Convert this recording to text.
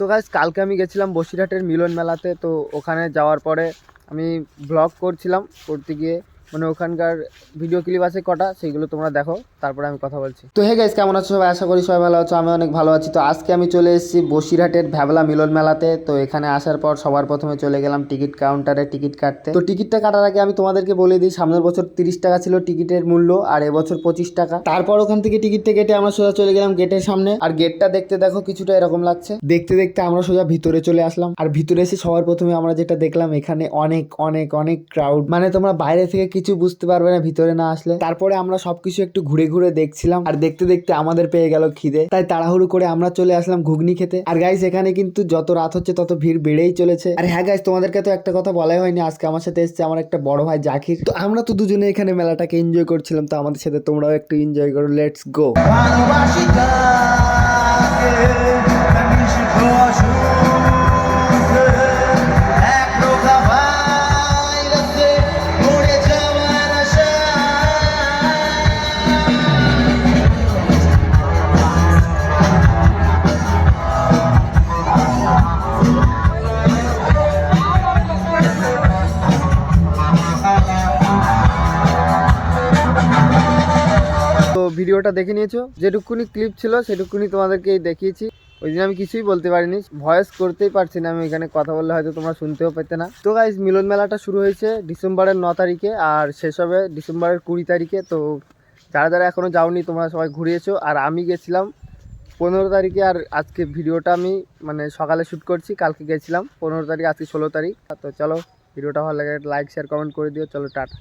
তো গাইস কালকে আমি গেছিলাম বসিরহাটের মিলন মেলাতে। তো ওখানে যাওয়ার পরে আমি ব্লগ করতে গিয়ে মানে ওখানকার ভিডিও ক্লিপ আছে কটা, সেইগুলো তোমরা দেখো, তারপরে আমি কথা বলছি। তো হে গাইস, কেমন আছো সবাই? আশা করি সবাই ভালো আছো, আমি অনেক ভালো আছি। তো আজকে আমি চলে এসেছি বসিরহাটের ভ্যাবলা মিলন মেলাতে। তো এখানে আসার পর সবার প্রথমে চলে গেলাম টিকিট কাউন্টারে টিকিট কাটতে। তো টিকিটটা কাটার আগে আমি তোমাদেরকে বলে দিই, সামনের বছর 30 টাকা ছিল টিকিটের মূল্য, আর এবছর 25 টাকা। তারপর ওখান থেকে টিকিটটা কেটে আমরা সোজা চলে গেলাম গেটের সামনে। আর গেটটা দেখতে দেখো কিছুটা এরকম লাগছে। দেখতে দেখতে আমরা সোজা ভিতরে চলে আসলাম। আর ভিতরে এসে সবার প্রথমে আমরা যেটা দেখলাম, এখানে অনেক অনেক অনেক ক্রাউড, মানে তোমরা বাইরে থেকে কিছু বুঝতে পারবে না ভিতরে না আসলে। তারপরে আমরা সবকিছু একটু ঘুরে ঘুরে দেখছিলাম, আর দেখতে দেখতে আমাদের পেয়ে গেল খিদে, তাই তাড়াহুড়ো করে আমরা চলে আসলাম ঘুগনি খেতে। আর গাইস, এখানে কিন্তু যত রাত হচ্ছে তত ভিড় বেড়েই চলেছে। আর হ্যাঁ গাইস, তোমাদেরকে তো একটা কথা বলাই হয়নি, আজকে আমার সাথে এসেছে আমার একটা বড় ভাই জাকির। তো আমরা তো দুজনে এখানে মেলাটাকে এনজয় করছিলাম, তো আমাদের সাথে তোমরাও একটু এনজয় করো। Let's go. তো ভিডিওটা দেখে নিয়েছো, যেটুকুনি ক্লিপ ছিল সেটুকুনি তোমাদেরকে দেখিয়েছি। ওই দিন আমি কিছুই বলতে পারিনি, ভয়েস করতেই পারছি না আমি, এখানে কথা বললে হয়তো তোমরা শুনতেও পেতে না। তো গাইস, মিলন মেলাটা শুরু হয়েছে ডিসেম্বরের 9 তারিখে আর শেষ হবে ডিসেম্বরের 20 তারিখে। তো যারা যারা এখনও যাওনি তোমরা সবাই ঘুরিয়েছো, আর আমি গেছিলাম 15 তারিখে। আর আজকে ভিডিওটা আমি মানে সকালে শ্যুট করছি, কালকে গেছিলাম 15 তারিখ, আজকে 16 তারিখ। তো চলো, ভিডিওটা ভালো লাগে লাইক শেয়ার কমেন্ট করে দিও। চলো টাটা।